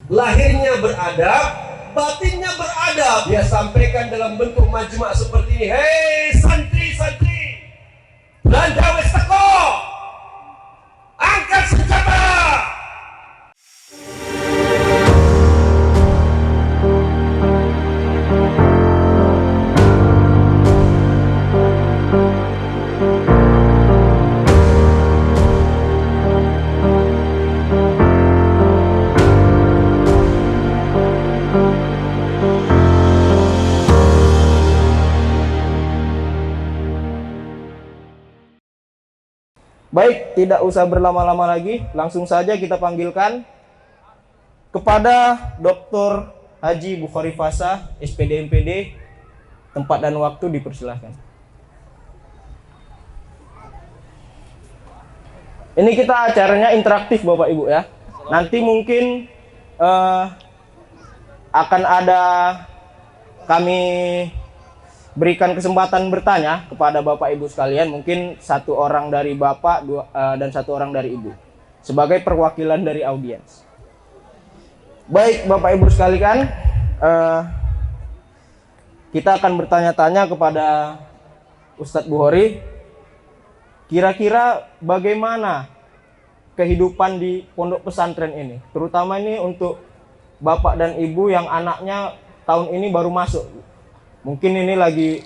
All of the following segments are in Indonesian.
Lahirnya beradab, batinnya beradab. Dia sampaikan dalam bentuk majma' seperti ini. Hei santri-santri, belanja wis teko, angkat senjata. Baik, tidak usah berlama-lama lagi, langsung saja kita panggilkan kepada Dr. Haji Bukhari Fasah, SPD MPD. Tempat dan waktu dipersilahkan. Ini kita acaranya interaktif Bapak Ibu ya. Nanti mungkin akan ada kami berikan kesempatan bertanya kepada Bapak Ibu sekalian, mungkin satu orang dari Bapak dan satu orang dari Ibu sebagai perwakilan dari audiens. Baik Bapak Ibu sekalian, kita akan bertanya-tanya kepada Ustadz Bukhari, kira-kira bagaimana kehidupan di pondok pesantren ini, terutama ini untuk Bapak dan Ibu yang anaknya tahun ini baru masuk. Mungkin ini lagi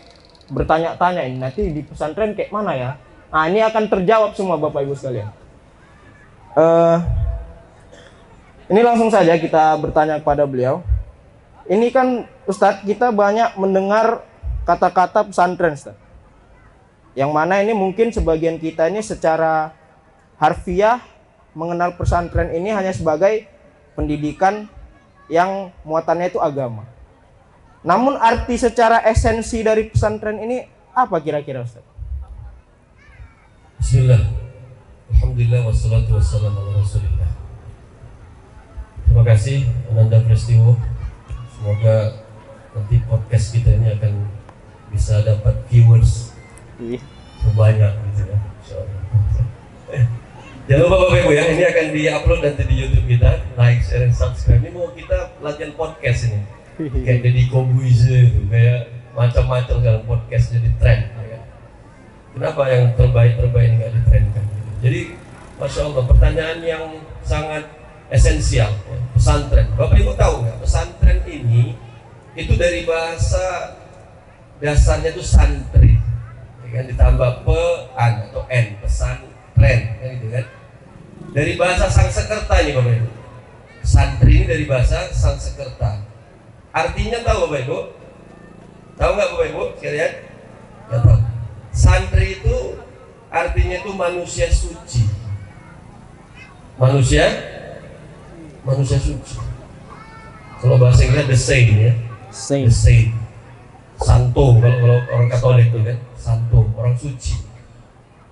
bertanya-tanya ini nanti di pesantren kayak mana ya. Nah ini akan terjawab semua Bapak Ibu sekalian. Ini langsung saja kita bertanya kepada beliau. Ini kan Ustadz, kita banyak mendengar kata-kata pesantren Ustadz, yang mana ini mungkin sebagian kita ini secara harfiah mengenal pesantren ini hanya sebagai pendidikan yang muatannya itu agama. Namun arti secara esensi dari pesantren ini apa kira-kira Ustaz? Bismillah, alhamdulillah, wassalatu wassalamu ala rasulillah. Terima kasih Ananda Prestiwo. Semoga nanti podcast kita ini akan bisa dapat viewers terbanyak gitu ya, insyaallah. Jangan lupa Bapak Ibu ya, ini akan di-upload nanti di YouTube kita. Like, share, and subscribe. Ini mau kita latihan podcast ini. Kayak Deddy Kobuize itu, kayak macam-macam sekarang podcast jadi tren ya kan? Kenapa yang terbaik-terbaik nggak ditrenkan gitu? Jadi Masya Allah, pertanyaan yang sangat esensial ya. Pesantren, Bapak Ibu tahu nggak, pesantren ini itu dari bahasa dasarnya itu santri ya kan? Ditambah pe-an atau n, pesantren kan gitu kan. Dari bahasa Sanskerta ini Bapak Ibu, santri ini dari bahasa Sanskerta. Artinya tahu Bapak Ibu? Tahu nggak Bapak Ibu sekalian? Nggak tahu. Santri itu artinya itu manusia suci. Manusia suci. Kalau bahasa Inggris the saint ya. The saint. Santo kalau orang Katolik itu kan, santo, orang suci.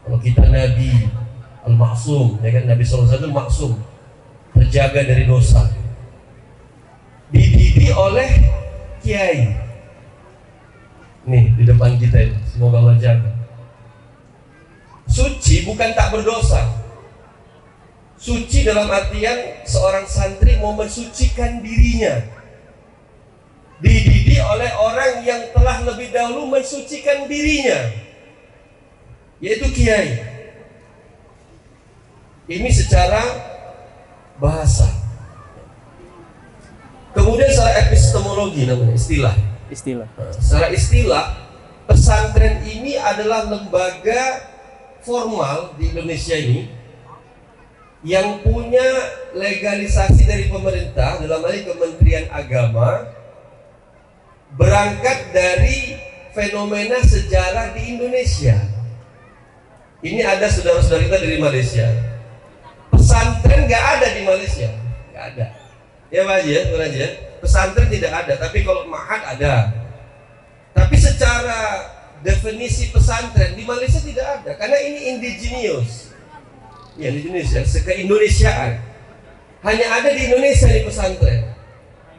Kalau kita Nabi Al-Maksum, ya kan, Nabi SAW itu maksum, terjaga dari dosa. Dididik oleh kiai. Nih di depan kita ini, semoga Allah jaga. Suci bukan tak berdosa. Suci dalam artian seorang santri mau mensucikan dirinya. Dididik oleh orang yang telah lebih dahulu mensucikan dirinya, yaitu kiai. Ini secara bahasa. Kemudian secara epistemologi namanya, istilah. Secara istilah, pesantren ini adalah lembaga formal di Indonesia ini yang punya legalisasi dari pemerintah, dalam hal ini Kementerian Agama, berangkat dari fenomena sejarah di Indonesia. Ini ada saudara-saudara kita dari Malaysia. Pesantren nggak ada di Malaysia, nggak ada. Ya Pak Haji ya, Pak Haji ya. Pesantren tidak ada, tapi kalau ma'had ada. Tapi secara definisi pesantren di Malaysia tidak ada, karena ini indigenous. Ya, indigenous ya, ke-Indonesiaan. Hanya ada di Indonesia di pesantren.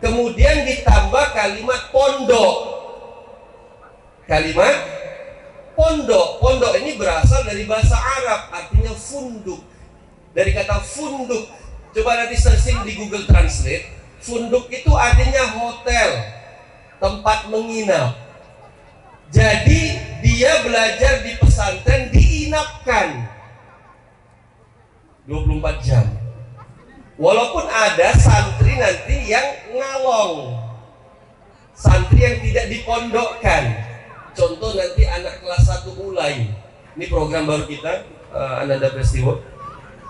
Kemudian ditambah kalimat pondok. Kalimat pondok. Pondok ini berasal dari bahasa Arab, artinya funduk. Dari kata funduk. Coba nanti searching di Google Translate, Funduk itu artinya hotel, tempat menginap. Jadi dia belajar di pesantren diinapkan 24 jam. Walaupun ada santri nanti yang ngalong, santri yang tidak dipondokkan. Contoh nanti anak kelas 1 mulai. Ini program baru kita, Ananda Festival.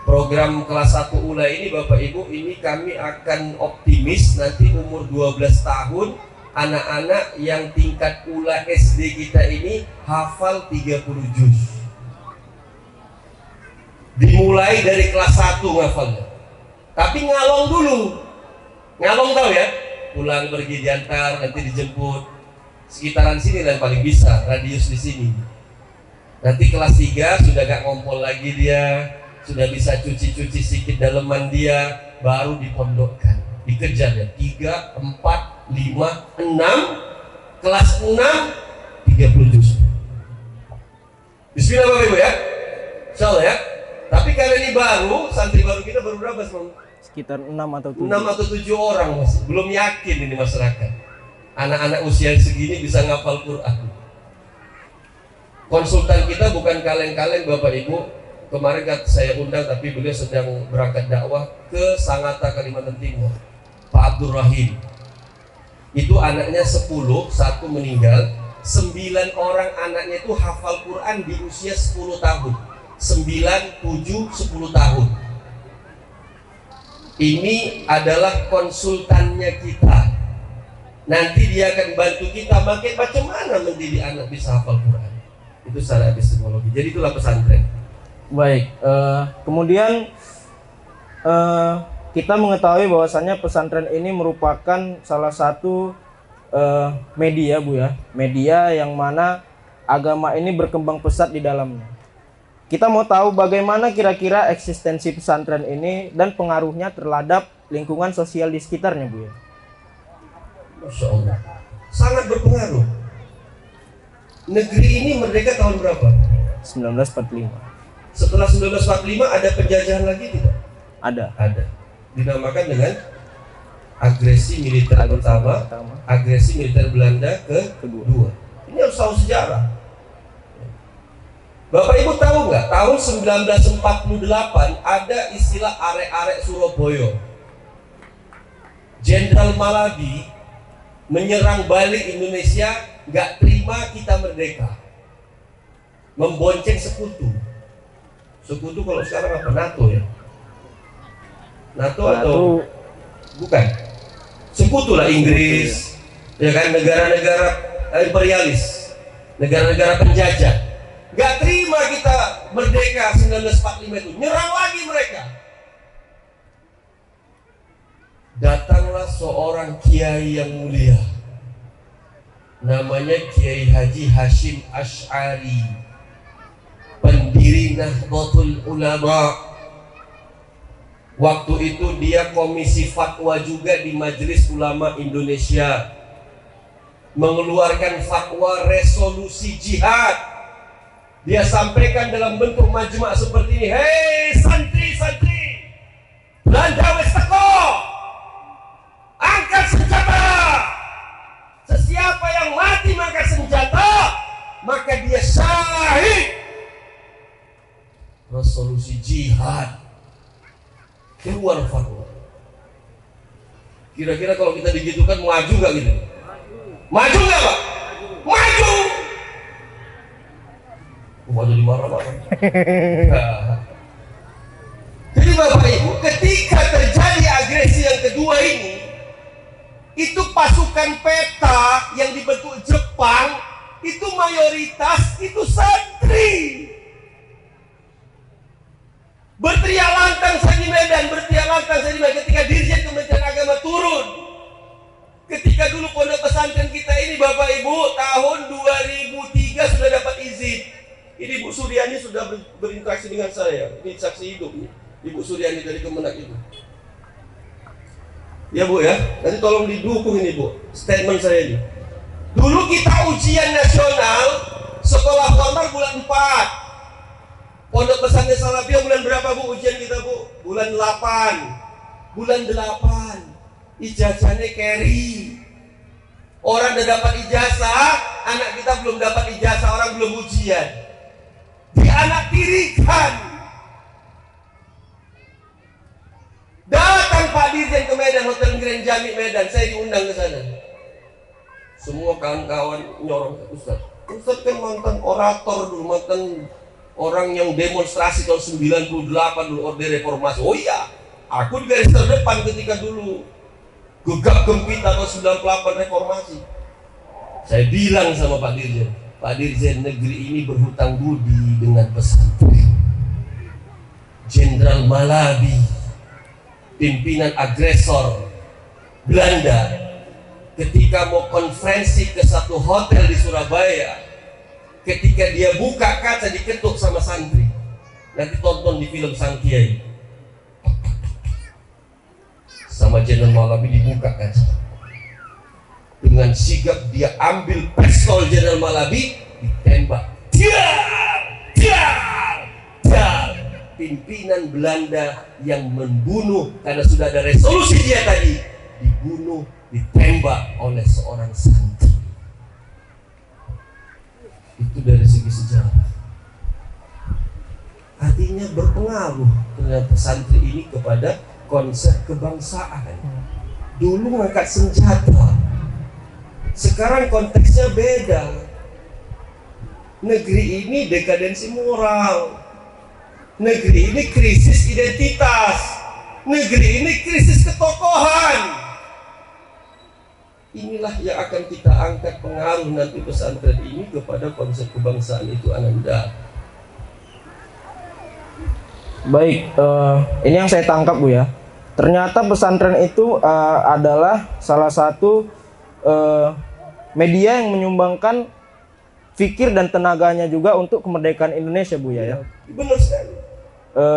Program kelas 1 mulai ini Bapak Ibu, ini kami akan optimis nanti umur 12 tahun anak-anak yang tingkat ula SD kita ini hafal 30 juz. Dimulai dari kelas 1 ngafalnya. Tapi ngalong dulu. Ngalong tahu ya? Pulang pergi diantar, nanti dijemput. Sekitaran sini lah yang paling bisa, radius di sini. Nanti kelas 3 sudah gak ngompol lagi dia, sudah bisa cuci-cuci sedikit daleman dia, baru dipondokkan. Dikejar ya, 3, 4, 5, 6, kelas 6, 30 juz. Bismillah Bapak Ibu ya. Insyaallah ya. Tapi karena ini baru, santri baru kita baru berapa Bang? Sekitar 6 atau 7. 6 atau 7 orang masih. Belum yakin ini masyarakat. Anak-anak usia segini bisa ngapal Quran. Konsultan kita bukan kaleng-kaleng Bapak Ibu. Kemarin saya undang tapi beliau sedang berangkat dakwah ke Sangatta Kalimantan Timur. Pak Abdul Rahim. Itu anaknya 10, 1 meninggal, 9 orang anaknya itu hafal Quran di usia 10 tahun. 9, 7, 10 tahun. Ini adalah konsultannya kita. Nanti dia akan bantu kita makin macam mana mendidik anak bisa hafal Quran. Itu secara epistemologi. Jadi itulah pesantren. Baik, kemudian kita mengetahui bahwasannya pesantren ini merupakan salah satu media Bu ya, media yang mana agama ini berkembang pesat di dalamnya. Kita mau tahu bagaimana kira-kira eksistensi pesantren ini dan pengaruhnya terhadap lingkungan sosial di sekitarnya Bu ya. Masya Allah, sangat berpengaruh. Negeri ini merdeka tahun berapa? 1945. Setelah 1945 ada penjajahan lagi tidak? Ada. Dinamakan dengan agresi militer pertama, agresi militer Belanda kedua. Ini harus tahu sejarah. Bapak Ibu tahu nggak? Tahun 1948 ada istilah arek-arek Surabaya. Jenderal Malabi menyerang balik Indonesia, nggak terima kita merdeka, membonceng sekutu. Sekutu kalau sekarang apa? NATO ya? NATO atau bukan? Sekutu lah Inggris, ya kan, negara-negara imperialis, negara-negara penjajah. Gak terima kita merdeka 1945 itu, nyerang lagi mereka. Datanglah seorang kiai yang mulia, namanya Kiai Haji Hashim Asy'ari, pendiri Nahdlatul Ulama. Waktu itu dia komisi fatwa juga di Majelis Ulama Indonesia, mengeluarkan fatwa resolusi jihad. Dia sampaikan dalam bentuk majma' seperti ini. Hei santri-santri, Belanda wis teko, angkat senjata. Sesiapa yang mati maka senjata, maka dia syahid. Resolusi jihad, keluar fatwa. Kira-kira kalau kita digitukan maju nggak gitu? Maju nggak Pak? Maju. Jadi marah-marah. Jadi Bapak Ibu, ketika terjadi agresi yang kedua ini, itu pasukan peta yang dibentuk Jepang itu mayoritas itu santri. Berteriak lantang saya di Medan, ketika Dirjen Kementerian Agama turun. Ketika dulu pondok pesantren kita ini Bapak Ibu tahun 2003 sudah dapat izin. Ini Bu Suryani sudah berinteraksi dengan saya. Ini saksi hidup nih, Ibu Suryani dari Kemenak itu. Ya Bu ya, nanti tolong didukung ini Bu, statement saya ini. Dulu kita ujian nasional sekolah formal bulan 4. Pondok pesantren Salafiyah bulan berapa Bu ujian kita Bu? Bulan 8. Bulan 8. ijazahnya carry. Orang udah dapat ijazah, anak kita belum dapat ijazah, orang belum ujian, dianak tirikan. Datang Pak Dirjen ke Medan, Hotel Grand Jami Medan, saya diundang ke sana. Semua kawan-kawan nyorong, Ustaz kan mantan orator dulu, mantan orang yang demonstrasi tahun 98 dulu, Orde Reformasi. Oh iya, aku di garis terdepan ketika dulu gegap gempita tahun 98 reformasi. Saya bilang sama Pak Dirjen, negeri ini berhutang budi dengan pesantren. Jenderal Malabi, pimpinan agresor Belanda, ketika mau konferensi ke satu hotel di Surabaya, ketika dia buka kaca diketuk sama santri. Nanti tonton di film Sang Kiai. Sama Jenderal Malabi dibuka kaca. Dengan sigap dia ambil pistol Jenderal Malabi, ditembak. Dar. Pimpinan Belanda yang membunuh karena sudah ada resolusi dia tadi, dibunuh, ditembak oleh seorang santri. Itu dari segi sejarah. Artinya berpengaruh ternyata santri ini kepada konsep kebangsaan. Dulu mengangkat senjata, sekarang konteksnya beda. Negeri ini dekadensi moral, negeri ini krisis identitas, negeri ini krisis ketokohan. Inilah yang akan kita angkat pengaruh nanti pesantren ini kepada konsep kebangsaan itu, Ananda. Baik, ini yang saya tangkap Bu ya. Ternyata pesantren itu adalah salah satu media yang menyumbangkan fikir dan tenaganya juga untuk kemerdekaan Indonesia Bu ya. Benar sekali.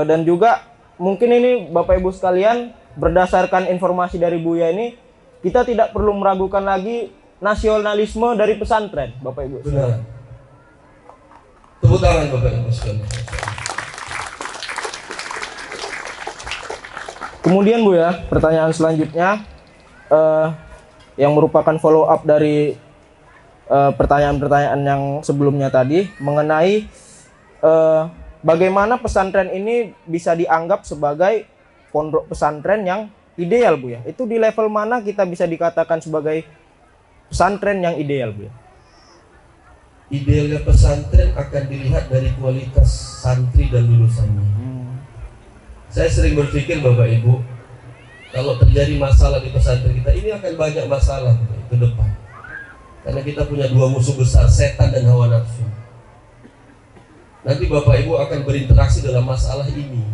Dan juga mungkin ini Bapak Ibu sekalian, berdasarkan informasi dari Buya ini, kita tidak perlu meragukan lagi nasionalisme dari pesantren, Bapak Ibu. Benar. Tepuk tangan Bapak Ibu sekalian. Kemudian Bu ya, pertanyaan selanjutnya yang merupakan follow up dari pertanyaan-pertanyaan yang sebelumnya tadi mengenai bagaimana pesantren ini bisa dianggap sebagai pondok pesantren yang ideal Bu ya. Itu di level mana kita bisa dikatakan sebagai pesantren yang ideal Bu ya? Idealnya pesantren akan dilihat dari kualitas santri dan lulusannya. Saya sering berpikir Bapak Ibu, kalau terjadi masalah di pesantren kita, ini akan banyak masalah ke depan. Karena kita punya dua musuh besar, setan dan hawa nafsu. Nanti Bapak Ibu akan berinteraksi dalam masalah ini.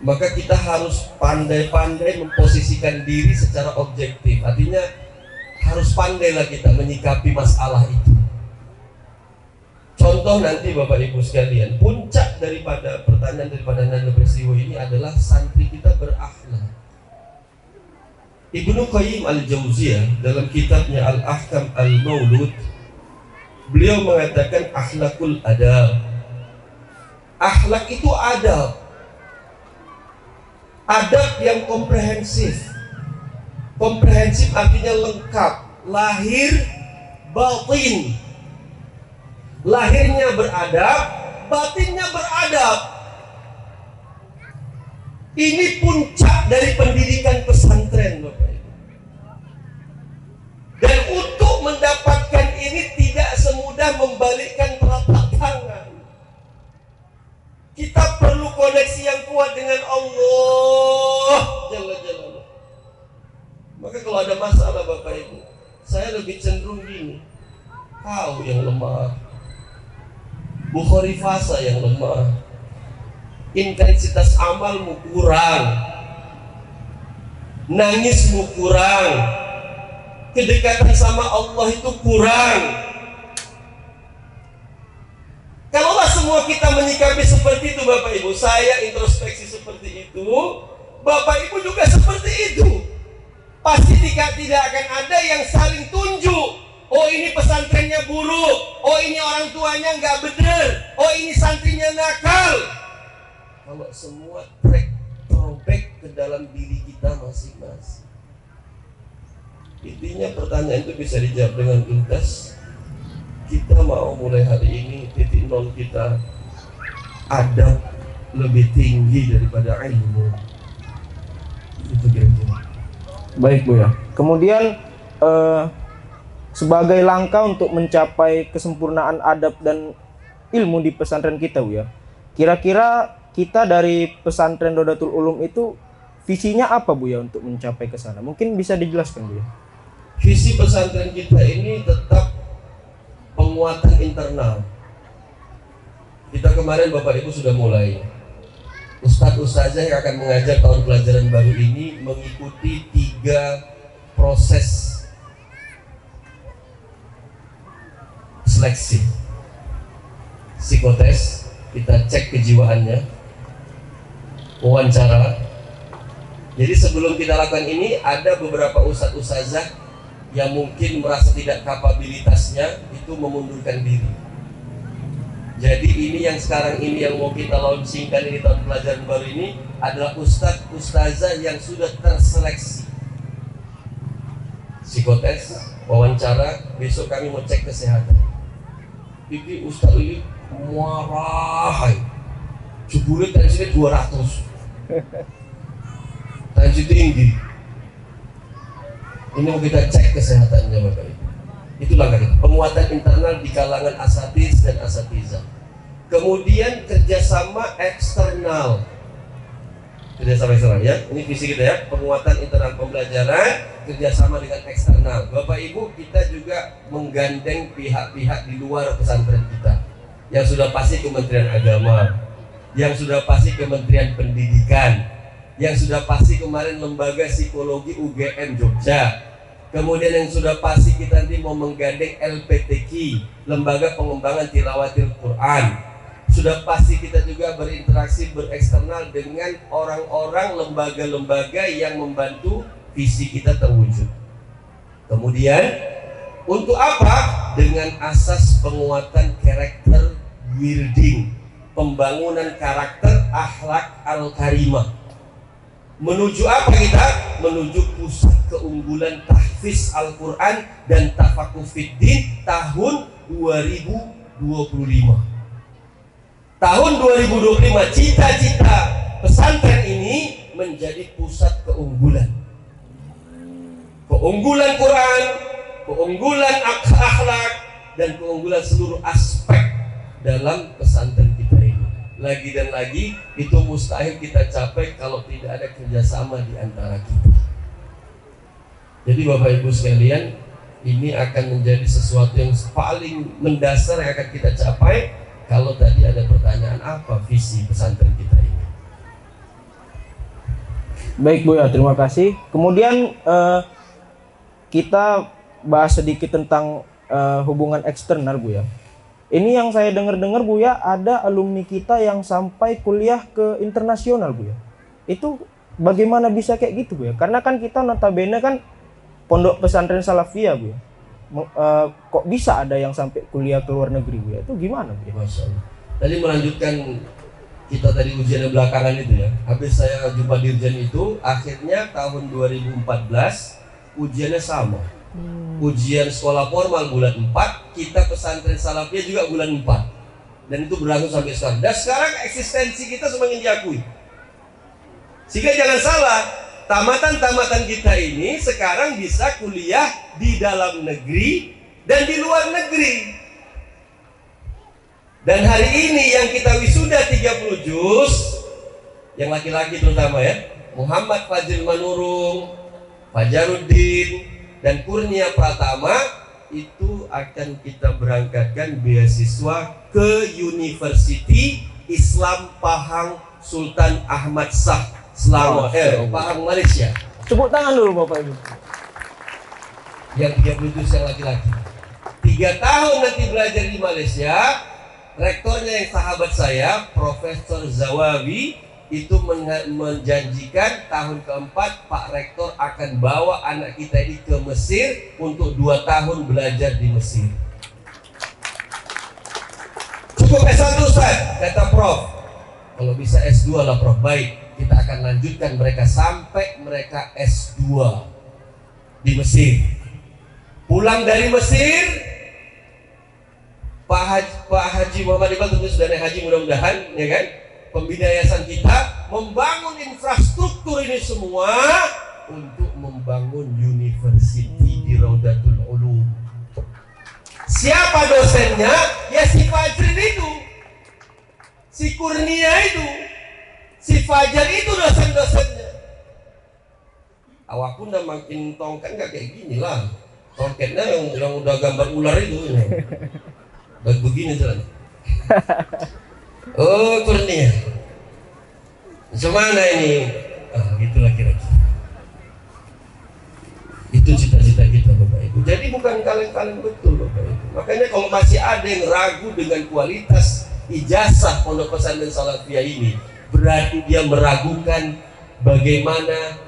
Maka kita harus pandai-pandai memposisikan diri secara objektif. Artinya harus pandailah kita menyikapi masalah itu. Contoh nanti Bapak Ibu sekalian, puncak daripada pertanyaan daripada Nanda Peristiwa ini adalah santri kita berakhlak. Ibnu Qayyim al-Jauziyah dalam kitabnya Al-Ahkam al-Maulud, beliau mengatakan akhlakul adab. Akhlak itu adab. Adab yang komprehensif. Komprehensif artinya lengkap, lahir, batin. Lahirnya beradab, batinnya beradab. Ini puncak dari pendidikan pesantren Bapak Ibu. Dan untuk mendapatkan ini tidak semudah membalikkan telapak tangan. Kita perlu koneksi yang kuat dengan Allah Jalla Jalaluhu. Maka kalau ada masalah Bapak Ibu, saya lebih cenderung gini, kau yang lemah, Bukhari fasa yang lemah, intensitas amalmu kurang, nangismu kurang, kedekatan sama Allah itu kurang. Kalaulah semua kita menyikapi seperti itu Bapak Ibu, saya introspeksi seperti itu, Bapak Ibu juga seperti itu, pasti tidak akan ada yang saling tunjuk. Oh ini pesantrennya buruk, oh ini orang tuanya nggak bener, oh ini santrinya nakal. Kalau semua trek throwback ke dalam diri kita masing-masing, Intinya pertanyaan itu bisa dijawab dengan tuntas. Kita mau mulai hari ini titik nol kita adab lebih tinggi daripada ilmu. Itu kira-kira. Baik Bu ya. Kemudian sebagai langkah untuk mencapai kesempurnaan adab dan ilmu di pesantren kita Bu ya. Kira-kira kita dari pesantren Rodatul Ulum itu visinya apa Bu ya untuk mencapai ke sana? Mungkin bisa dijelaskan Bu ya. Visi pesantren kita ini tetap penguatan internal. Kita kemarin Bapak Ibu sudah mulai. Ustadz-ustazah yang akan mengajar tahun pelajaran baru ini mengikuti 3 proses seleksi. Psikotes, kita cek kejiwaannya, wawancara. Jadi sebelum kita lakukan ini ada beberapa ustadz-ustazah yang mungkin merasa tidak kapabilitasnya itu memundurkan diri. Jadi ini yang sekarang ini yang mau kita launchingkan ini tahun pelajaran baru ini adalah ustadz-ustazah yang sudah terseleksi. Psikotes, wawancara, besok kami mau cek kesehatan. Ini ustadz ini marah, jebule tensinya 200, tensi tinggi. Ini mau kita cek kesehatannya Bapak Ibu. Itulah kan penguatan internal di kalangan asatiz dan asatizah. Kemudian kerjasama eksternal. Kerjasama eksternal ya. Ini visi kita ya. Penguatan internal pembelajaran, kerjasama dengan eksternal. Bapak Ibu, kita juga menggandeng pihak-pihak di luar pesantren kita. Yang sudah pasti Kementerian Agama, yang sudah pasti Kementerian Pendidikan, yang sudah pasti kemarin Lembaga Psikologi UGM Jogja. Kemudian yang sudah pasti kita nanti mau menggandeng LPTQ, Lembaga Pengembangan Tilawatil Quran. Sudah pasti kita juga berinteraksi bereksternal dengan orang-orang lembaga-lembaga yang membantu visi kita terwujud. Kemudian untuk apa? Dengan asas penguatan karakter building, pembangunan karakter akhlak al-karimah. Menuju apa kita? Menuju pusat keunggulan tahfiz Al-Quran dan tafakuh fiddin tahun 2025. Tahun 2025 cita-cita pesantren ini menjadi pusat keunggulan. Keunggulan Quran, keunggulan akhlak, dan keunggulan seluruh aspek dalam pesantren kita ini. Lagi dan lagi itu mustahil kita capai kalau tidak ada kerjasama di antara kita. Jadi Bapak Ibu sekalian, ini akan menjadi sesuatu yang paling mendasar yang akan kita capai. Kalau tadi ada pertanyaan apa visi pesantren kita ini? Baik Bu ya, terima kasih. Kemudian kita bahas sedikit tentang hubungan eksternal Bu ya. Ini yang saya dengar-dengar Bu ya, ada alumni kita yang sampai kuliah ke internasional Bu ya. Itu bagaimana bisa kayak gitu Bu ya? Karena kan kita notabene kan pondok pesantren Salafiyah Bu ya. Kok bisa ada yang sampai kuliah ke luar negeri Bu ya? Itu gimana Bu ya? Masya Allah. Tadi melanjutkan kita tadi ujian belakangan itu ya. Habis saya jumpa dirjen itu, akhirnya tahun 2014 ujiannya sama. Ujian sekolah formal bulan 4, kita pesantren Salafiyah juga bulan 4. Dan itu berlangsung sampai sekarang. Dan sekarang eksistensi kita semakin diakui. Sehingga jangan salah, tamatan-tamatan kita ini sekarang bisa kuliah di dalam negeri dan di luar negeri. Dan hari ini yang kita wisuda 30 juz, yang laki-laki terutama ya, Muhammad Fajril Manurung, Fajaruddin, dan Kurnia Pratama, itu akan kita berangkatkan beasiswa ke University Islam Pahang Sultan Ahmad Shah Selangor, Pahang Malaysia. Tepuk tangan dulu Bapak Ibu. Yang 30 juz yang laki-laki. 3 tahun nanti belajar di Malaysia. Rektornya yang sahabat saya, Profesor Zawawi, itu menjanjikan tahun keempat Pak Rektor akan bawa anak kita ini ke Mesir untuk 2 tahun belajar di Mesir. Cukup S1 Ustaz, kata Prof. Kalau bisa S2 lah Prof. Baik, kita akan lanjutkan mereka sampai mereka S2 di Mesir. Pulang dari Mesir, Pak Haji Muhammad Iqbal tentu sudah naik haji mudah-mudahan, ya kan? Pembina yayasan kita membangun infrastruktur ini semua untuk membangun university di Raudatul Ulum. Siapa dosennya? Ya si Fajrin itu, si Kurnia itu, si Fajar itu dosen-dosennya. Awak pun udah makin tongkat nggak kayak gini lah. Tongkatnya yang udah gambar ular itu. Begini jalan. Oh Kurnia, semana ini? Gitulah kira-kira. Itu cita-cita kita Bapak Ibu. Jadi bukan kaleng-kaleng betul Bapak Ibu. Makanya kalau masih ada yang ragu dengan kualitas ijazah Pondok Pesantren Salafiyah ini, berarti dia meragukan bagaimana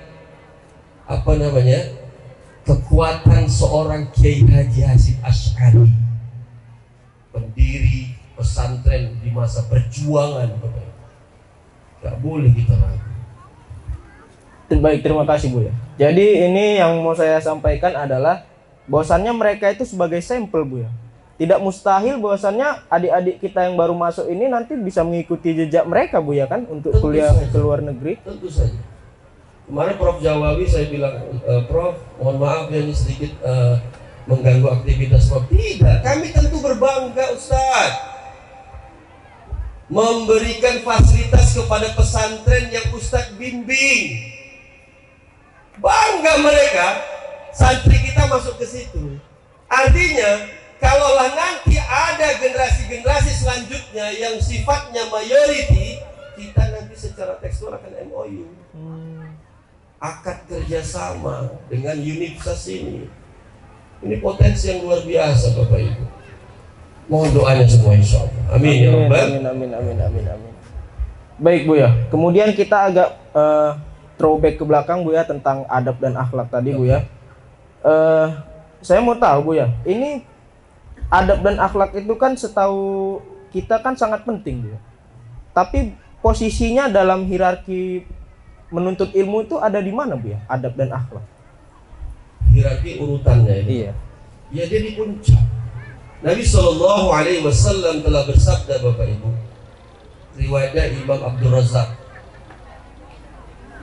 kekuatan seorang Kiai Haji Hasyim Asy'ari, pendiri pesantren di masa perjuangan Bapak Ibu. Gak boleh kita ragu. Baik, terima kasih Bu ya. Jadi ini yang mau saya sampaikan adalah bahwasannya mereka itu sebagai sampel Bu ya. Tidak mustahil bahwasannya adik-adik kita yang baru masuk ini nanti bisa mengikuti jejak mereka Bu ya kan untuk kuliah ke luar negeri. Tentu saja. Kemarin Prof Jawawi saya bilang, Prof mohon maaf ya ini sedikit mengganggu aktivitas Prof. Tidak, kami tentu berbangga Ustaz memberikan fasilitas kepada pesantren yang Ustaz bimbing. Bangga mereka, santri kita masuk ke situ. Artinya, kalaulah nanti ada generasi-generasi selanjutnya yang sifatnya mayority, kita nanti secara tekstual akan MOU. Akad kerjasama dengan universitas ini. Ini potensi yang luar biasa Bapak Ibu. Mohon doanya semua insya Allah. Amin ya Rabbal. Amin. Baik Bu ya. Kemudian kita agak throwback ke belakang Bu ya tentang adab dan akhlak tadi Bu ya. Saya mau tahu Bu ya, ini adab dan akhlak itu kan setahu kita kan sangat penting Bu ya. Tapi posisinya dalam hierarki menuntut ilmu itu ada di mana Bu ya, adab dan akhlak? Hierarki urutannya ini. Iya. Ya dia di puncak. Nabi SAW telah bersabda Bapak Ibu, riwayatnya Imam Abdul Razak.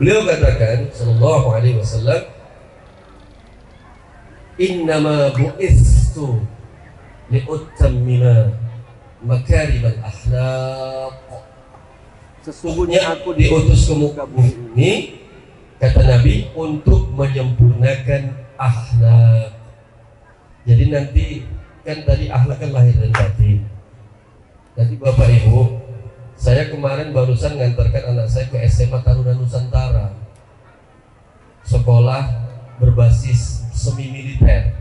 Beliau katakan SAW, innama bu'istu li'utammima makarimal akhlaq. Sesungguhnya aku diutus ke muka bumi ini, kata Nabi, untuk menyempurnakan akhlak. Jadi nanti kan tadi akhlak kan lahir dan batin. Nanti Bapak Ibu, saya kemarin barusan ngantarkan anak saya ke SMA Taruna Nusantara, sekolah berbasis semi militer.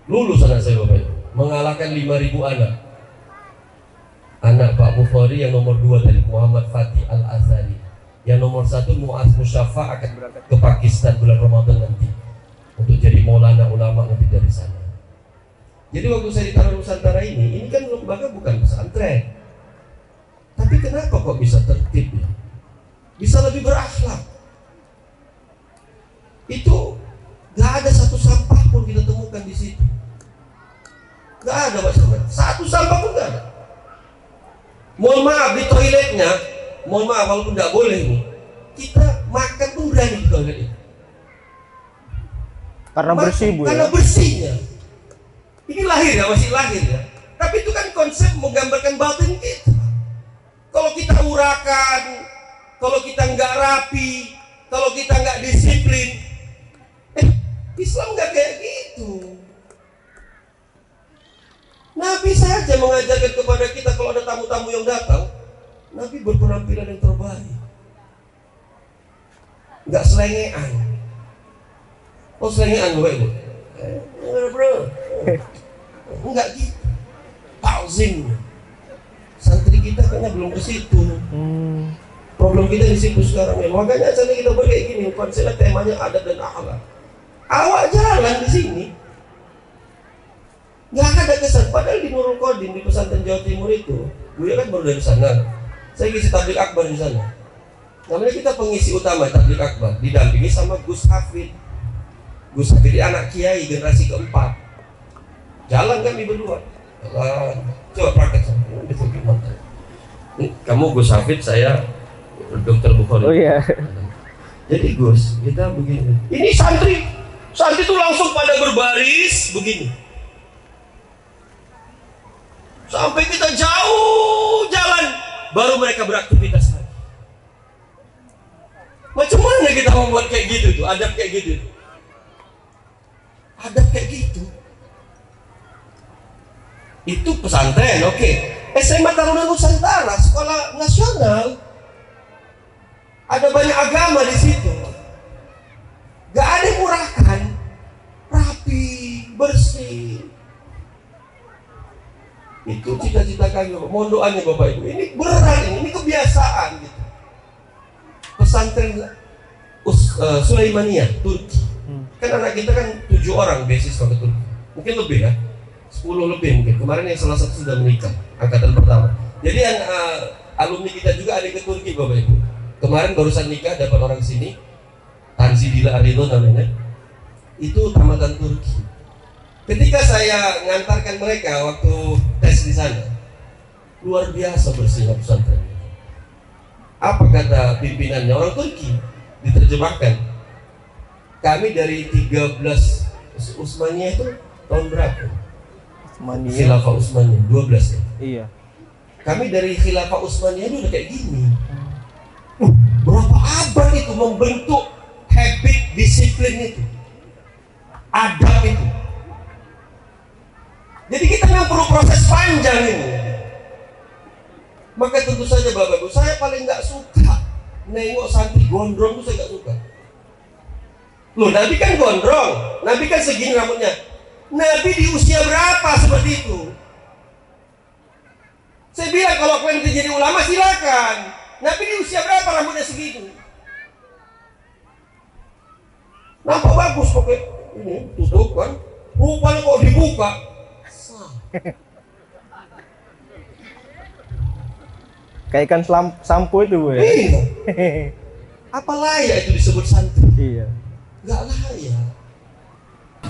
Lulus anak saya Bapak Ibu, mengalahkan 5.000 anak. Anak Pak Bukhari yang nomor 2 tadi, Muhammad Fatih Al-Azhari. Yang nomor 1 Mu'az Musyafa akan berangkat ke Pakistan bulan Ramadan nanti untuk jadi maulana ulama nanti dari sana. Jadi waktu saya di Taruna Nusantara ini kan lembaga bukan pesantren. Tapi kenapa kok bisa tertib ya? Bisa lebih berakhlak. Itu gak ada satu sampah pun kita temukan di situ. Gak ada Pak Sahabat. Satu sampah pun gak ada. Mohon maaf di toiletnya, mohon maaf walaupun gak boleh nih, kita makan pun berani di toilet itu. Karena bersih Bu ya. Karena bersihnya. Ini lahir ya, masih lahir ya. Tapi itu kan konsep menggambarkan batin kita. Kalau kita urakan, kalau kita nggak rapi, kalau kita nggak disiplin, Islam nggak kayak gitu. Nabi saja mengajarkan kepada kita kalau ada tamu-tamu yang datang, Nabi berpenampilan yang terbaik, nggak selengean. Oh selengean Bapak Ibu? Bro, nggak gitu. Ta'zim. Santri kita kayaknya belum ke situ. Problem kita di situ sekarang ya. Makanya acara kita buat kayak gini, konsepnya temanya adab dan akhlak. Awak jalan di sini, nggak ada kesan. Padahal di Nurul Qadim di pesantren Jawa Timur itu, gue kan baru dari sana. Saya ngisi tabligh akbar di sana. Namanya kita pengisi utama tabligh akbar, didampingi sama Gus Hafid. Gus Hafid anak kiai generasi keempat. Jalan kami berdua. Coba praktek sama. Betul gimana? Kamu Gus Hafid, saya Dokter Bukhari. Oh iya. Jadi Gus, kita begini. Ini santri itu langsung pada berbaris begini. Sampai kita jauh jalan, baru mereka beraktivitas lagi. Macam mana kita membuat kayak gitu tuh, adab kayak gitu? Adab kayak gitu. Itu pesantren, oke. SMA Taruna Nusantara, sekolah nasional. Ada banyak agama di situ. Gak ada yang murahkan, rapi, bersih. Itu cita-cita kami, mohon doanya Bapak Ibu. Ini berat, ini kebiasaan gitu. Pesantren Sulaimaniyah, Turki. Kan anak kita kan 7 orang beasiswa ke Turki. Mungkin lebih ya, 10 lebih mungkin. Kemarin yang salah satu sudah menikah, angkatan pertama. Jadi yang alumni kita juga ada ke Turki Bapak Ibu. Kemarin barusan nikah dapat orang sini, Tanzi Dila Arido namanya. Itu tamatan Turki. Ketika saya ngantarkan mereka waktu tes di sana, luar biasa bersihnya pesantren. Apa kata pimpinannya orang Turki? Diterjemahkan. Kami dari 13 Utsmaniyah itu tahun berapa? Khilafah Utsmaniyah 12 ya. Iya. Kami dari Khilafah Utsmaniyah itu udah kayak gini. Berapa abad itu membentuk habit disiplin itu, adab itu. Jadi kita memang perlu proses panjang ini. Maka tentu saja Bapak Ibu, saya paling nggak suka nengok santri gondrong itu, saya nggak suka. Loh, Nabi kan gondrong, Nabi kan segini rambutnya. Nabi di usia berapa seperti itu? Saya bilang kalau kalian jadi ulama silakan. Nabi di usia berapa rambutnya segitu? Nampak bagus pakai ini tutup kan? Rupanya kok dibuka. Kayak ikan sampo itu Bu ya. Iya. Apa layak itu disebut santri? Iya. Gak layak.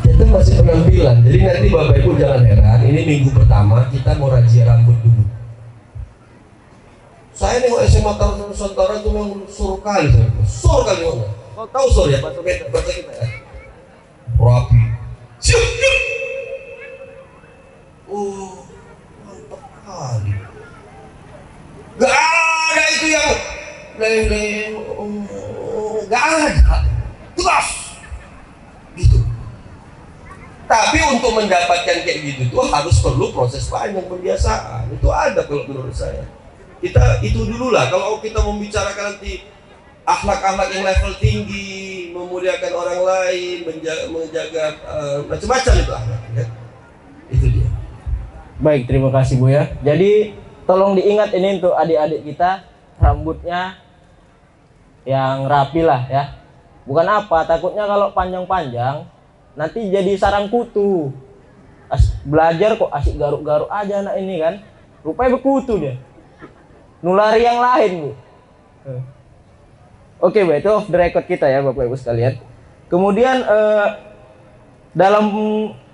Itu masih penampilan. Jadi nanti Bapak Ibu jangan heran. Ini minggu pertama kita mau razia rambut dulu. Saya nengok SMA Taruna Nusantara itu memang sur kali, sur kali mana? Kau tahu sur ya, bahasa kita ya? Rapi. Oh, mantap kali. Gak ada itu yang gak ada. Tegas. Gitu. Tapi untuk mendapatkan kayak gitu tuh harus perlu proses panjang pembiasaan. Itu ada kalau menurut saya. Kita itu dulu lah, kalau kita membicarakan nanti akhlak-akhlak yang level tinggi, memuliakan orang lain, menjaga macam-macam itu akhlak ya. Itu dia. Baik, terima kasih Bu ya. Jadi tolong diingat ini untuk adik-adik kita, rambutnya yang rapi lah ya. Bukan apa, takutnya kalau panjang-panjang nanti jadi sarang kutu. Belajar kok asik garuk-garuk aja anak ini kan, rupanya berkutu dia. Nulari yang lain Bu. Oke Bu, itu off the record kita ya Bapak Ibu sekalian. Kemudian dalam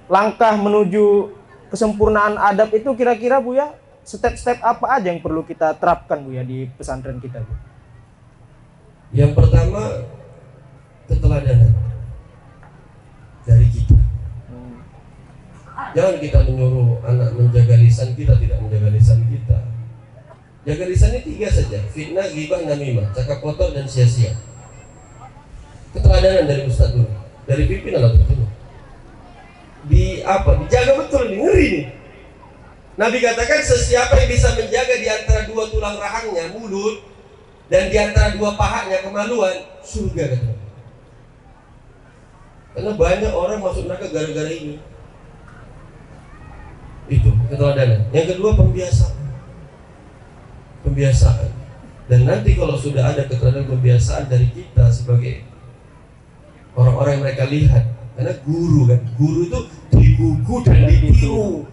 langkah menuju kesempurnaan adab itu kira-kira Bu ya, step-step apa aja yang perlu kita terapkan Bu ya di pesantren kita Bu? Yang pertama, keteladanan dari kita. Jangan kita menyuruh anak menjaga lisan, kita tidak menjaga lisan kita. Jaga lisannya 3 saja: fitnah, ghibah, namimah, cakap kotor dan sia-sia. Keteladanan dari ustaz dulu, dari pimpinan atau betul. Dijaga betul, ngeri nih. Nabi katakan sesiapa yang bisa menjaga di antara 2 tulang rahangnya, mulut, dan di antara 2 pahanya, kemaluan, surga kata. Karena banyak orang masuk neraka gara-gara ini. Itu keteladanan. Yang kedua, pembiasaan. Dan nanti kalau sudah ada keteladanan pembiasaan dari kita sebagai orang-orang yang mereka lihat, karena guru itu digugu dan ditiru.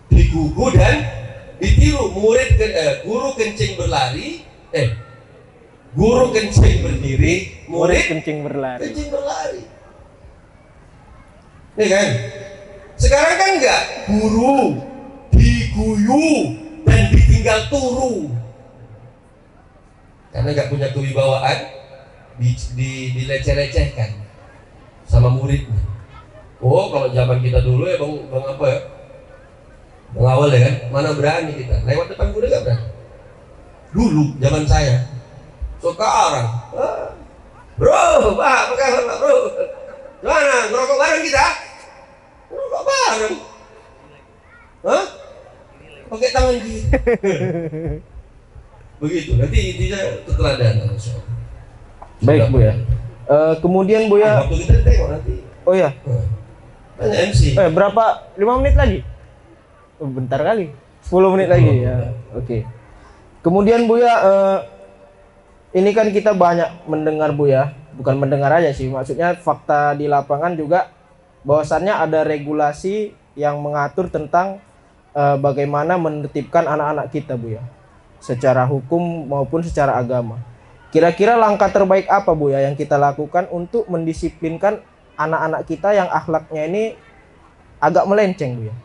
Digugu dan ditiru. Guru kencing berlari, guru kencing berdiri, murid kencing berlari. Nih kan? Sekarang kan enggak, guru diguyu dan ditinggal turu. Karena nggak punya kewibawaan, dileceh-lecehkan sama muridnya. Oh, kalau zaman kita dulu ya bang apa ya? Bang Awal ya kan, mana berani kita lewat depan guru nggak berani. Dulu zaman saya, sekarang, bro, pak, apa kabar pak bro? Mana ngerokok bareng kita? Ngerokok bareng, hah? Pakai tangan kiri. Begitu, nanti intinya keteladanan. Baik Bu ya. Kemudian Bu ya. Waktu kita tengok nanti. Oh ya. Tanya MC. Berapa? 5 menit lagi? Oh, bentar kali. 10 menit lagi ya. Oke. Kemudian Bu ya, ini kan kita banyak mendengar Bu ya. Bukan mendengar aja sih, maksudnya fakta di lapangan juga bahwasannya ada regulasi yang mengatur tentang bagaimana menertibkan anak-anak kita Bu ya, secara hukum maupun secara agama. Kira-kira langkah terbaik apa Bu ya yang kita lakukan untuk mendisiplinkan anak-anak kita yang akhlaknya ini agak melenceng Bu ya?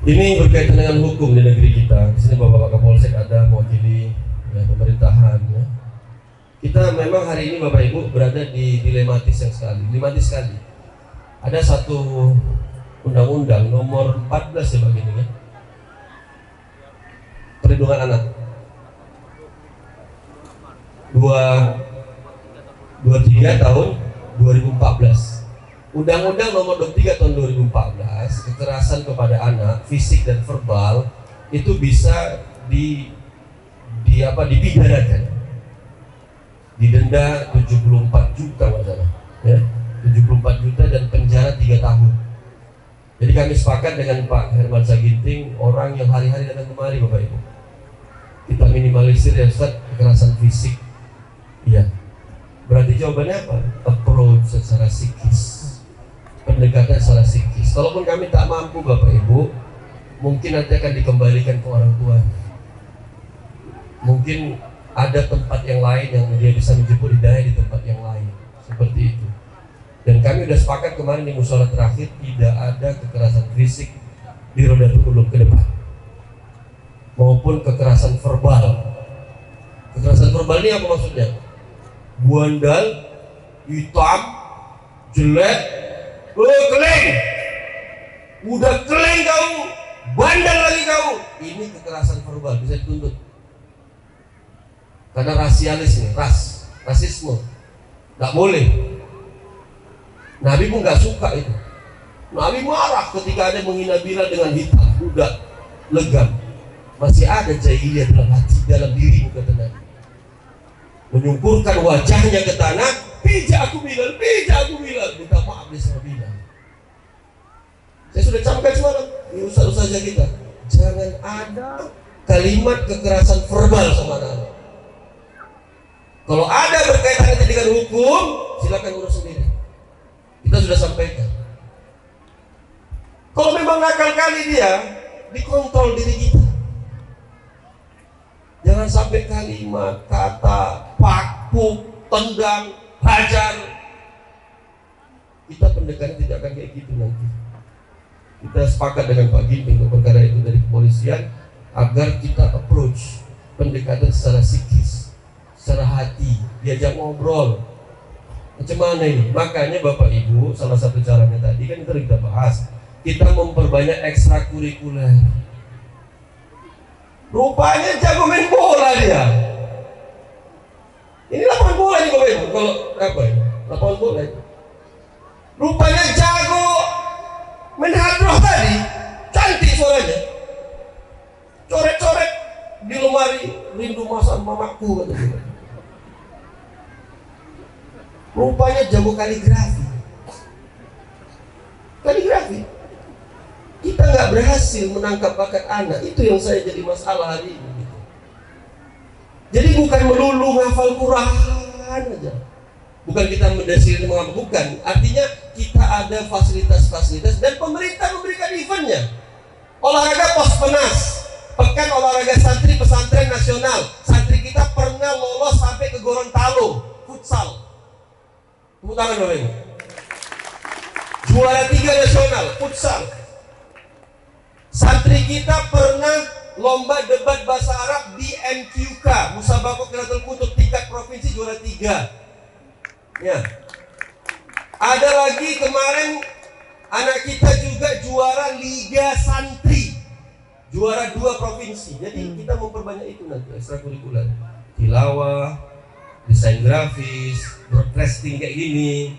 Ini berkaitan dengan hukum di negeri kita. Di sini Bapak Kapolsek ada mewakili ya, pemerintahan ya. Kita memang hari ini Bapak Ibu berada di dilematis sekali. Ada satu undang-undang nomor 14 ya begini ya, perlindungan anak 23 tahun 2014. Undang-undang nomor 23 tahun 2014, kekerasan kepada anak fisik dan verbal itu bisa dipidanakan, didenda 74 juta masalah ya, 74 juta dan penjara 3 tahun. Jadi kami sepakat dengan Pak Herman Saginting, orang yang hari-hari datang kemari Bapak Ibu, kita minimalisir ya Ustaz kekerasan fisik. Iya. Berarti jawabannya apa? Approach secara psikis, pendekatan secara psikis. Kalaupun kami tak mampu Bapak Ibu, mungkin nanti akan dikembalikan ke orang tua. Mungkin ada tempat yang lain yang dia bisa menjemput hidayah di tempat yang lain, seperti itu. Dan kami sudah sepakat kemarin di musyawarah terakhir tidak ada kekerasan fisik di Rodatul Ulum ke depan, maupun kekerasan verbal. Kekerasan verbal ini apa maksudnya? Buandal, hitam, jelek, keleng, udah keleng kamu, bandel lagi kamu. Ini kekerasan verbal, bisa dituntut. Karena rasialis ini, rasisme, nggak boleh. Nabi pun nggak suka itu. Nabi marah ketika ada menghina Bilal dengan hitam, budak, legam. Masih ada jahiliyah dalam hati, dalam dirimu, kata Nabi. Menyungkurkan wajahnya ke tanah, pijak aku Bilal, minta maaf dia sama Bilal. Saya sudah camkan semalam di ustaz-ustaznya kita, jangan ada kalimat kekerasan verbal sama anak. Kalau ada berkaitan dengan hukum, silakan urus sendiri. Kita sudah sampaikan. Kalau memang nakal kali dia, dikontrol diri kita. Jangan sampai kalimat, kata, pakpuk, tendang, hajar. Kita pendekatan tidak akan kayak gitu nanti. Kita sepakat dengan Pak Ginting untuk perkara itu dari kepolisian, agar kita approach pendekatan secara psikis, secara hati, diajak ngobrol. Macam mana ini? Makanya Bapak Ibu, salah satu caranya tadi kan kita bahas, kita memperbanyak ekstrakurikuler. Rupanya jago main bola dia. Ini lapangan bola nih Bapak Ibu. Kalau apa ini? Lapangan bola itu. Rupanya jago main hadroh tadi. Cantik suaranya. Coret-coret di lemari, rindu masa mamaku kata dia. Rupanya jago kaligrafi. Kita nggak berhasil menangkap bakat anak. Itu yang saya jadi masalah hari ini. Jadi bukan melulu hafal Quran aja, bukan kita mendasari menghafal, bukan. Artinya kita ada fasilitas-fasilitas dan pemerintah memberikan eventnya. Olahraga Pospenas, pekan olahraga santri pesantren nasional. Santri kita pernah lolos sampai ke Gorontalo futsal. Tepuk tangan Bapak Ibu. juara 3 nasional futsal. Santri kita pernah lomba debat bahasa Arab di MQK, Musabaqah Qiraatul Kutub, tingkat provinsi juara 3. Ya. Ada lagi kemarin anak kita juga juara Liga Santri, juara 2 provinsi. Jadi kita memperbanyak itu nanti ekstrakurikuler, tilawah, desain grafis, broadcasting kayak gini,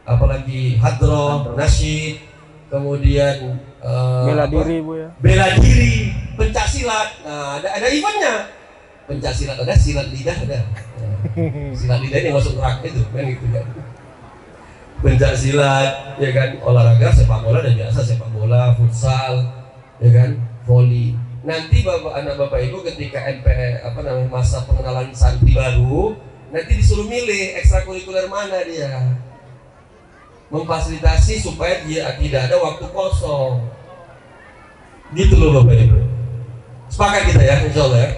apalagi hadroh, nasyid, kemudian Bela diri Bu ya. bela diri, pencak silat. Nah, ada eventnya. Pencak silat ada, silat lidah ada. Nah, silat lidah ini masuk neraka itu, kan gitu kan. Pencak silat, ya kan, olahraga sepak bola dan biasa sepak bola, futsal, ya kan, voli. Nanti anak bapak ibu ketika masa pengenalan santri baru, nanti disuruh milih ekstrakurikuler mana dia, memfasilitasi supaya dia tidak ada waktu kosong. Gitu loh bapak ibu. Sepakat kita ya, insya Allah ya.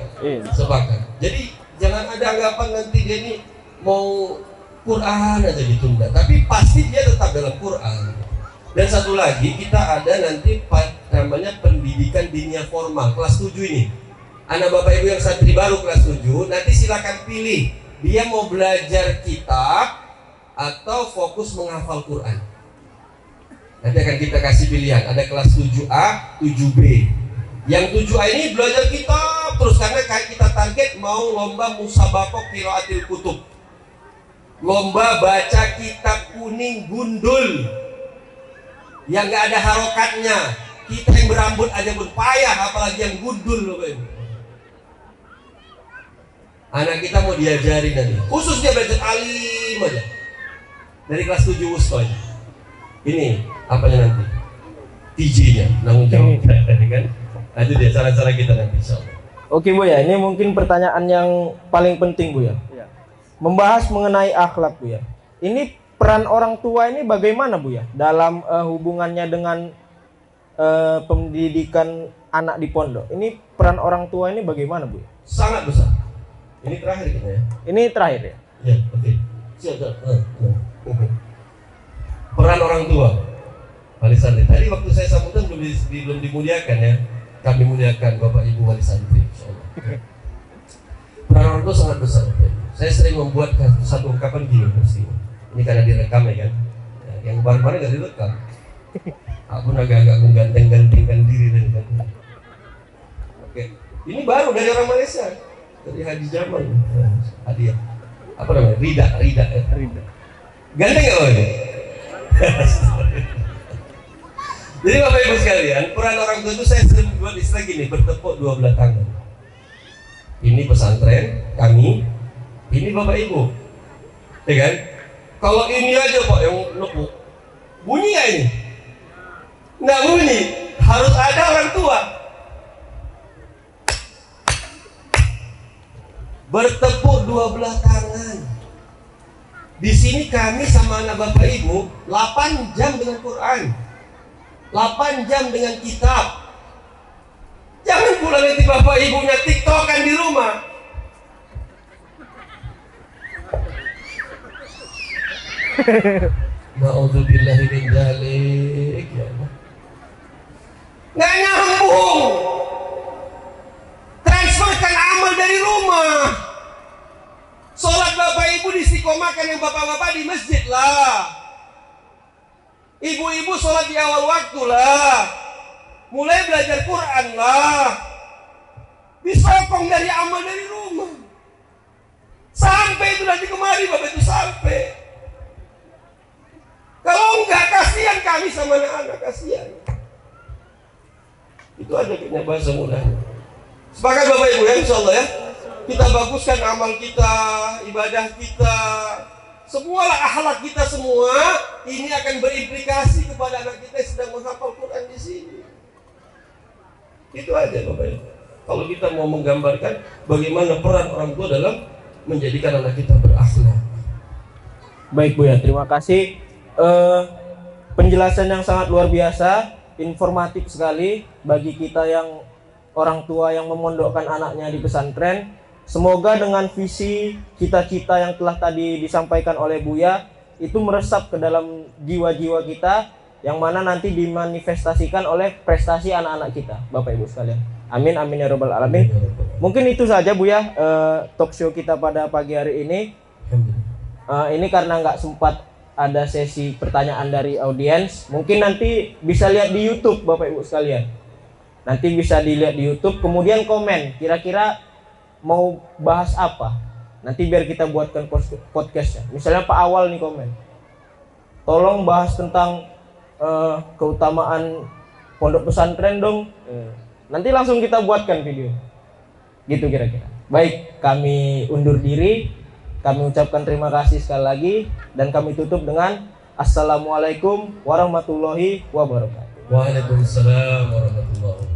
Sepakat. Jadi jangan ada anggapan nanti dia ini mau Quran aja ditunda, tapi pasti dia tetap dalam Quran. Dan satu lagi, kita ada nanti namanya pendidikan diniyah formal kelas 7 ini. Anak bapak ibu yang santri baru kelas 7, nanti silakan pilih dia mau belajar kitab atau fokus menghafal Quran. Nanti akan kita kasih pilihan, ada kelas 7A, 7B. Yang 7A ini belajar kitab terus, karena kayak kita target mau lomba Musabaqah Qiraatul Kutub, lomba baca kitab kuning gundul yang gak ada harokatnya. Kita yang berambut aja pun payah, apalagi yang gundul loh. Anak kita mau diajarin nanti, khusus dia belajar alim aja dari kelas 7 wusta. Ini apanya nanti? TJ-nya, tanggung jawab kan? Nah, itu dia cara-cara kita nanti, insyaallah. Oke Bu ya, ini mungkin pertanyaan yang paling penting Bu ya. Membahas mengenai akhlak Bu ya. Ini peran orang tua ini bagaimana Bu ya dalam hubungannya dengan pendidikan anak di pondok? Ini peran orang tua ini bagaimana Bu ya? Sangat besar. Ini terakhir kita ya. Ini terakhir ya. Ya, oke. Siap. Peran orang tua. Wali santri. Tadi waktu saya sambutan belum dimuliakan ya. Kami muliakan Bapak Ibu wali santri, insyaallah. Peran orang tua sangat besar. Saya sering membuat satu ungkapan gini pasti. Ini karena direkam ya kan. Yang kemarin nggak direkam. Aku agak-agak mengganteng-gantengkan diri dan kan. Oke. Ini baru dari orang Malaysia. Dari Haji Jamal. Hadiah. Apa namanya? Rida ya. Rida. Ganteng nggak ini? Jadi Bapak Ibu sekalian, peran orang tua itu saya sering buat istilah gini, bertepuk dua belah tangan. Ini pesantren kami, ini Bapak Ibu, ya kan? Kalau ini aja Pak yang nepuk, bunyi nggak ini? Nggak bunyi, harus ada orang tua. Bertepuk dua belah tangan. Di sini kami sama anak Bapak Ibu 8 jam dengan Quran. 8 jam dengan kitab. Jangan pula nanti bapak ibunya tiktokan di rumah. Na'udzubillahi min dzalik ya Allah. Nggak nyambung. Transferkan amal dari rumah. Sholat bapak ibu diistiqomahkan yang bapak-bapak di masjid lah. Ibu-ibu sholat di awal waktu lah. Mulai belajar Quran lah. Disokong dari amal dari rumah. Sampai itu nanti kemari bapak itu sampai. Kalau enggak, kasihan kami sama anak-anak, kasihan. Itu aja kayaknya bahasa mudahnya. Sepakat bapak ibu ya, insyaallah ya. Kita baguskan amal kita, ibadah kita. Semualah akhlak kita semua ini akan berimplikasi kepada anak kita yang sedang menghafal Quran di sini. Itu aja Bapak Ibu. Kalau kita mau menggambarkan bagaimana peran orang tua dalam menjadikan anak kita berakhlak. Baik Bu ya, terima kasih. Penjelasan yang sangat luar biasa, informatif sekali bagi kita yang orang tua yang memondokkan anaknya di pesantren. Semoga dengan visi cita-cita yang telah tadi disampaikan oleh Buya itu meresap ke dalam jiwa-jiwa kita yang mana nanti dimanifestasikan oleh prestasi anak-anak kita, Bapak Ibu sekalian. Amin amin ya robbal alamin. Mungkin itu saja Bu ya, talk show kita pada pagi hari ini. Ini karena nggak sempat ada sesi pertanyaan dari audiens, mungkin nanti bisa lihat di YouTube Bapak Ibu sekalian. Nanti bisa dilihat di YouTube, kemudian komen kira-kira mau bahas apa. Nanti biar kita buatkan podcastnya. Misalnya Pak Awal nih komen, tolong bahas tentang keutamaan pondok pesantren dong. Nanti langsung kita buatkan video. Gitu kira-kira. Baik, kami undur diri. Kami ucapkan terima kasih sekali lagi. Dan kami tutup dengan Assalamualaikum warahmatullahi wabarakatuh. Waalaikumsalam warahmatullahi wabarakatuh.